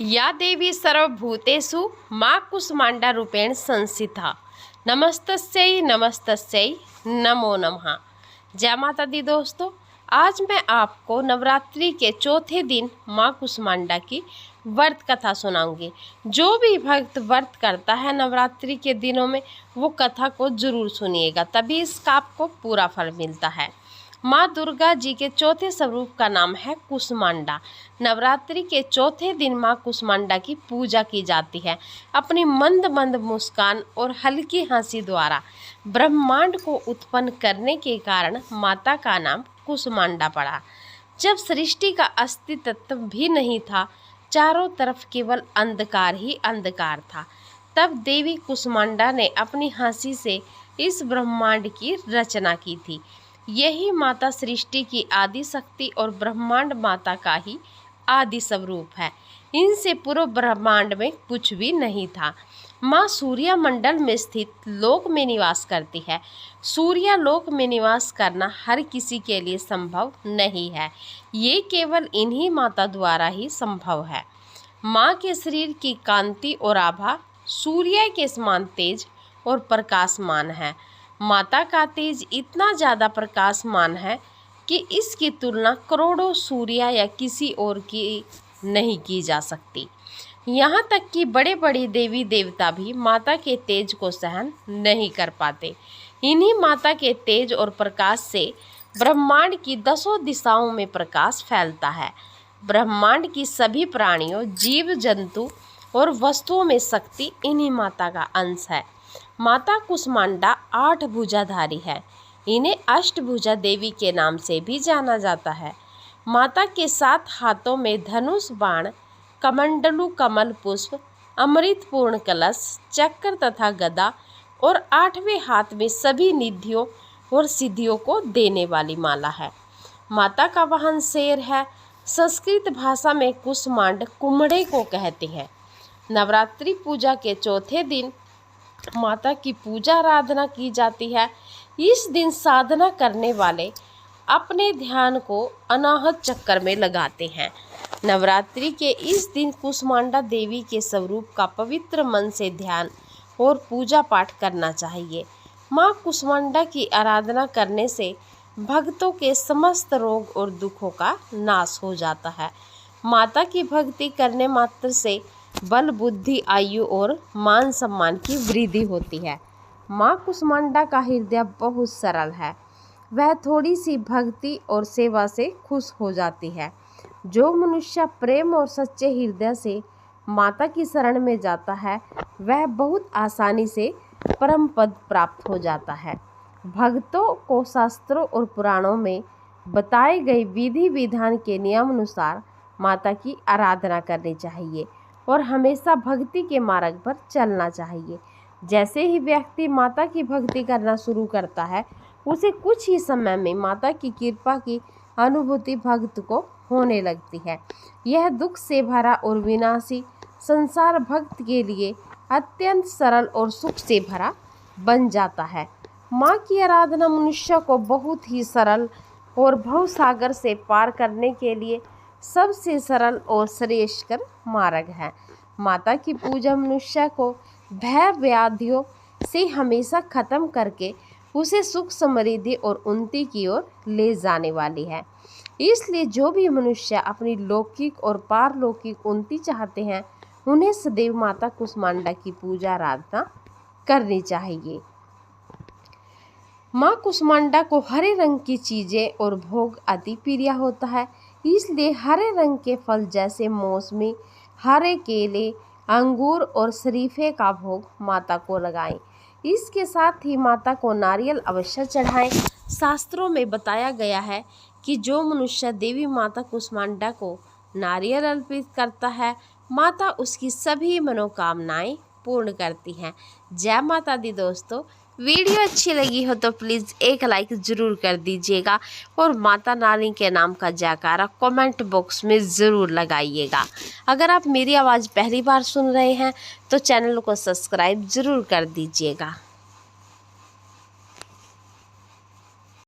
या देवी सर्वभूतेषु माँ कुष्मांडा रूपेण संस्थिता। नमस्तस्यै नमस्तस्यै नमो नमः। जय माता दी दोस्तों, आज मैं आपको नवरात्रि के चौथे दिन माँ कुष्मांडा की व्रत कथा सुनाऊंगी। जो भी भक्त व्रत करता है नवरात्रि के दिनों में, वो कथा को जरूर सुनिएगा, तभी इसका आपको पूरा फल मिलता है। माँ दुर्गा जी के चौथे स्वरूप का नाम है कुष्मांडा। नवरात्रि के चौथे दिन माँ कुष्मांडा की पूजा की जाती है। अपनी मंद मंद मुस्कान और हल्की हंसी द्वारा ब्रह्मांड को उत्पन्न करने के कारण माता का नाम कुष्मांडा पड़ा। जब सृष्टि का अस्तित्व भी नहीं था, चारों तरफ केवल अंधकार ही अंधकार था, तब देवी कुष्मांडा ने अपनी हंसी से इस ब्रह्मांड की रचना की थी। यही माता सृष्टि की आदि शक्ति और ब्रह्मांड माता का ही आदि स्वरूप है। इनसे पूर्व ब्रह्मांड में कुछ भी नहीं था। माँ सूर्य मंडल में स्थित लोक में निवास करती है। सूर्य लोक में निवास करना हर किसी के लिए संभव नहीं है, ये केवल इन्हीं माता द्वारा ही संभव है। माँ के शरीर की कांति और आभा सूर्य के समान तेज और प्रकाशमान है। माता का तेज इतना ज़्यादा प्रकाशमान है कि इसकी तुलना करोड़ों सूर्य या किसी और की नहीं की जा सकती। यहाँ तक कि बड़े बड़े देवी देवता भी माता के तेज को सहन नहीं कर पाते। इन्हीं माता के तेज और प्रकाश से ब्रह्मांड की दसों दिशाओं में प्रकाश फैलता है। ब्रह्मांड की सभी प्राणियों, जीव जंतु और वस्तुओं में शक्ति इन्हीं माता का अंश है। माता कुष्मांडा 8 भुजाधारी है। इन्हें अष्टभुजा देवी के नाम से भी जाना जाता है। माता के 7 हाथों में धनुष, बाण, कमंडलू, कमल पुष्प, अमृतपूर्ण कलश, चक्र तथा गदा और 8वें हाथ में सभी निधियों और सिद्धियों को देने वाली माला है। माता का वाहन शेर है। संस्कृत भाषा में कुष्मांड कुम्हड़े को कहते हैं। नवरात्रि पूजा के चौथे दिन माता की पूजा आराधना की जाती है। इस दिन साधना करने वाले अपने ध्यान को अनाहत चक्कर में लगाते हैं। नवरात्रि के इस दिन कुष्मांडा देवी के स्वरूप का पवित्र मन से ध्यान और पूजा पाठ करना चाहिए। माँ कुष्मांडा की आराधना करने से भक्तों के समस्त रोग और दुखों का नाश हो जाता है। माता की भक्ति करने मात्र से बल, बुद्धि, आयु और मान सम्मान की वृद्धि होती है। माँ कुष्मांडा का हृदय बहुत सरल है। वह थोड़ी सी भक्ति और सेवा से खुश हो जाती है। जो मनुष्य प्रेम और सच्चे हृदय से माता की शरण में जाता है, वह बहुत आसानी से परम पद प्राप्त हो जाता है। भक्तों को शास्त्रों और पुराणों में बताए गए विधि विधान के नियम अनुसार माता की आराधना करनी चाहिए और हमेशा भक्ति के मार्ग पर चलना चाहिए। जैसे ही व्यक्ति माता की भक्ति करना शुरू करता है, उसे कुछ ही समय में माता की कृपा की अनुभूति भक्त को होने लगती है। यह दुख से भरा और विनाशी संसार भक्त के लिए अत्यंत सरल और सुख से भरा बन जाता है। माँ की आराधना मनुष्य को बहुत ही सरल और भवसागर से पार करने के लिए सबसे सरल और श्रेष्ठ मार्ग है। माता की पूजा मनुष्य को भय व्याधियों से हमेशा खत्म करके उसे सुख, समृद्धि और उन्नति की ओर ले जाने वाली है। इसलिए जो भी मनुष्य अपनी लौकिक और पारलौकिक उन्नति चाहते हैं, उन्हें सदैव माता कुष्मांडा की पूजा आराधना करनी चाहिए। माँ कुष्मांडा को हरे रंग की चीज़ें और भोग अति प्रिय होता है। इसलिए हरे रंग के फल जैसे मौसमी, हरे केले, अंगूर और शरीफे का भोग माता को लगाएं। इसके साथ ही माता को नारियल अवश्य चढ़ाएं। शास्त्रों में बताया गया है कि जो मनुष्य देवी माता कुष्मांडा को नारियल अर्पित करता है, माता उसकी सभी मनोकामनाएं पूर्ण करती हैं। जय माता दी दोस्तों, वीडियो अच्छी लगी हो तो प्लीज़ एक लाइक ज़रूर कर दीजिएगा और माता रानी के नाम का जयकारा कमेंट बॉक्स में ज़रूर लगाइएगा। अगर आप मेरी आवाज़ पहली बार सुन रहे हैं तो चैनल को सब्सक्राइब ज़रूर कर दीजिएगा।